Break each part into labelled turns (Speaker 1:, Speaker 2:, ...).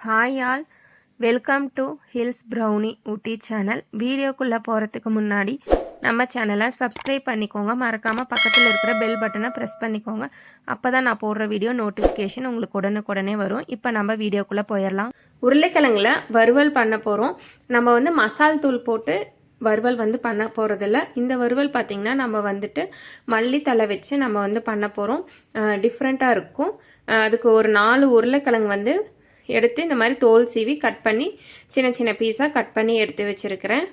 Speaker 1: Hi all, welcome to hills brownie Ooty channel. வீடியோக்குள்ளே போகிறதுக்கு முன்னாடி நம்ம சேனலை சப்ஸ்கிரைப் பண்ணிக்கோங்க. மறக்காமல் பக்கத்தில் இருக்கிற பெல் பட்டனை ப்ரெஸ் பண்ணிக்கோங்க. அப்போ தான் நான் போடுற வீடியோ நோட்டிஃபிகேஷன் உங்களுக்கு உடனுக்குடனே வரும். இப்போ நம்ம வீடியோக்குள்ளே போயிடலாம். உருளைக்கிழங்குல வறுவல் பண்ண போகிறோம். நம்ம மசால் தூள் போட்டு வறுவல் பண்ண போகிறதில்ல. இந்த வறுவல் பார்த்திங்கன்னா நம்ம மல்லித்தலை வச்சு நம்ம பண்ண போகிறோம். டிஃப்ரெண்ட்டாக இருக்கும். அதுக்கு ஒரு 4 உருளைக்கிழங்கு எடுத்து இந்த மாதிரி தோல் சீவி கட் பண்ணி சின்ன சின்ன பீஸாக கட் பண்ணி எடுத்து வச்சுருக்கிறேன்.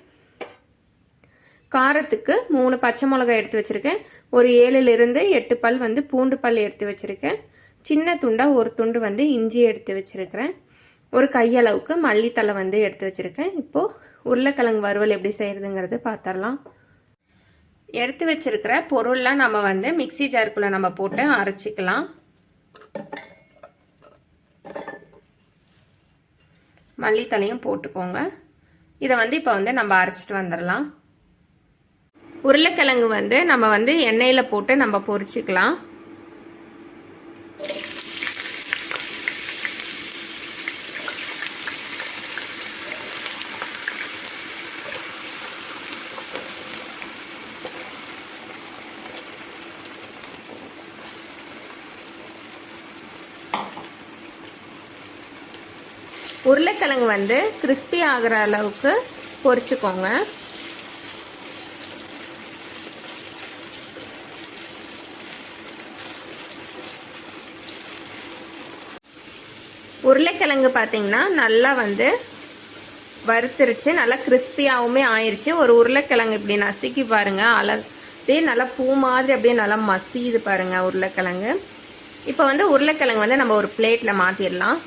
Speaker 1: காரத்துக்கு 3 பச்சை மிளகாய் எடுத்து வச்சுருக்கேன். ஒரு 7லிருந்து 8 பல் பூண்டு பல் எடுத்து வச்சுருக்கேன். சின்ன துண்டாக ஒரு துண்டு இஞ்சி எடுத்து வச்சுருக்கிறேன். ஒரு கையளவுக்கு மல்லித்தலை எடுத்து வச்சுருக்கேன். இப்போது உருளைக்கிழங்கு வறுவல் எப்படி செய்கிறதுங்கிறது பார்த்துடலாம். எடுத்து வச்சுருக்கிற பொருள்லாம் நம்ம மிக்சி ஜாருக்குள்ளே நம்ம போட்டு அரைச்சிக்கலாம். மல்லித்தலையும் போட்டுக்கோங்க. இதை இப்போ நம்ம அரைச்சிட்டு வந்துடலாம். உருளைக்கிழங்கு நம்ம எண்ணெயில் போட்டு நம்ம பொரிச்சிக்கலாம். உருளைக்கிழங்கு கிறிஸ்பி ஆகிற அளவுக்கு பொரிச்சுக்கோங்க. உருளைக்கிழங்கு பார்த்தீங்கன்னா நல்லா வறுத்துருச்சு. நல்லா கிறிஸ்பியாகவுமே ஆயிடுச்சு. ஒரு உருளைக்கிழங்கு இப்படி நசுக்கி பாருங்க. அப்படியே நல்லா பூ மாதிரி அப்படியே நல்லா மசியுது பாருங்க உருளைக்கிழங்கு. இப்போ உருளைக்கிழங்கு நம்ம ஒரு பிளேட்டில் மாற்றிடலாம்.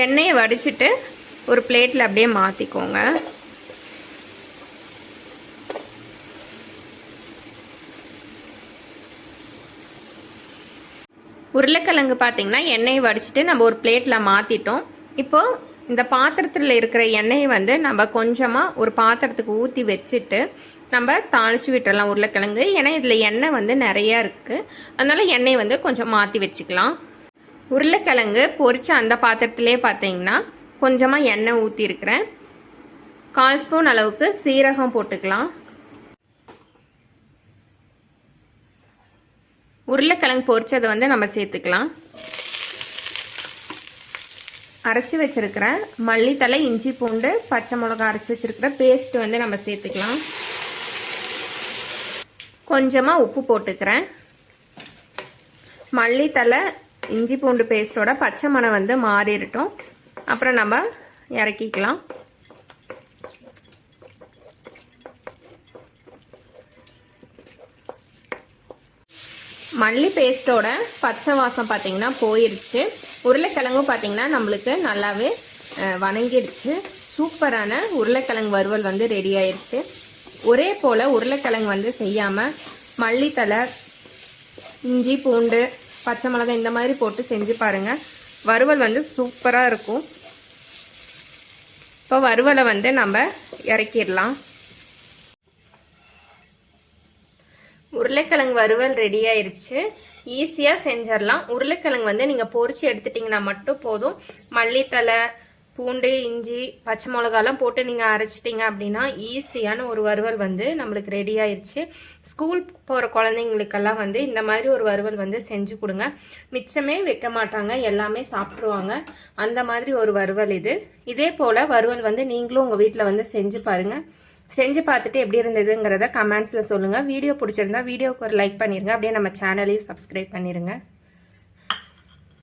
Speaker 1: எண்ணெயை வடிச்சிட்டு ஒரு பிளேட்டில் அப்படியே மாற்றிக்கோங்க. உருளைக்கிழங்கு பார்த்தீங்கன்னா எண்ணெயை வடிச்சிட்டு நம்ம ஒரு பிளேட்டில் மாற்றிட்டோம். இப்போது இந்த பாத்திரத்தில் இருக்கிற எண்ணெயை நம்ம கொஞ்சமாக ஒரு பாத்திரத்துக்கு ஊற்றி வச்சுட்டு நம்ம தாளிச்சு விட்டுறலாம் உருளைக்கிழங்கு. ஏன்னா இதில் எண்ணெய் நிறையா இருக்குது. அதனால் எண்ணெய் கொஞ்சம் மாற்றி வச்சுக்கலாம். உருளைக்கிழங்கு பொரிச்ச அந்த பாத்திரத்திலே பார்த்தீங்கன்னா கொஞ்சமாக எண்ணெய் ஊற்றிருக்கிறேன். 1/4 ஸ்பூன் அளவுக்கு சீரகம் போட்டுக்கலாம். உருளைக்கிழங்கு பொரிச்சதை நம்ம சேர்த்துக்கலாம். அரைச்சி வச்சிருக்கிற மல்லித்தலை, இஞ்சி, பூண்டு, பச்சை மிளகாய் அரைச்சி வச்சிருக்கிற பேஸ்ட் நம்ம சேர்த்துக்கலாம். கொஞ்சமாக உப்பு போட்டுக்கிறேன். மல்லித்தலை, இஞ்சி, பூண்டு பேஸ்ட்டோட பச்சை மணம் மாறிடட்டும். அப்புறம் நம்ம இறக்கிக்கலாம். மல்லி பேஸ்ட்டோட பச்சை வாசம் பார்த்தீங்கன்னா போயிருச்சு. உருளைக்கிழங்கும் பார்த்தீங்கன்னா நம்மளுக்கு நல்லாவே வணங்கிடுச்சு. சூப்பரான உருளைக்கிழங்கு வறுவல் ரெடி ஆயிடுச்சு. ஒரே போல் உருளைக்கிழங்கு செய்யாமல் மல்லித்தலை, இஞ்சி, பூண்டு, பச்சை மிளகாய் இந்த மாதிரி போட்டு செஞ்சு பாருங்கள். வறுவல் சூப்பராக இருக்கும். இப்போ வறுவலை நம்ம இறக்கிடலாம். உருளைக்கிழங்கு வறுவல் ரெடி ஆயிடுச்சு. ஈஸியாக செஞ்சிடலாம். உருளைக்கிழங்கு நீங்கள் பொரிச்சு எடுத்துட்டிங்கன்னா மட்டும் போதும். மல்லித்தலை, பூண்டு, இஞ்சி, பச்சை மிளகாலாம் போட்டு நீங்கள் அரைச்சிட்டிங்க அப்படின்னா ஈஸியான ஒரு வறுவல் நம்மளுக்கு ரெடி ஆயிடுச்சு. ஸ்கூல் போகிற குழந்தைங்களுக்கெல்லாம் இந்த மாதிரி ஒரு வறுவல் செஞ்சு கொடுங்க. மிச்சமே வைக்க மாட்டாங்க, எல்லாமே சாப்பிட்ருவாங்க. அந்த மாதிரி ஒரு வறுவல் இது. இதே போல் வறுவல் நீங்களும் உங்கள் வீட்டில் செஞ்சு பாருங்கள். செஞ்சு பார்த்துட்டு எப்படி இருந்ததுங்கிறத கமெண்ட்ஸில் சொல்லுங்கள். வீடியோ பிடிச்சிருந்தா வீடியோவுக்கு ஒரு லைக் பண்ணிடுங்க. அப்படியே நம்ம சேனலையும் சப்ஸ்கிரைப் பண்ணிடுங்க.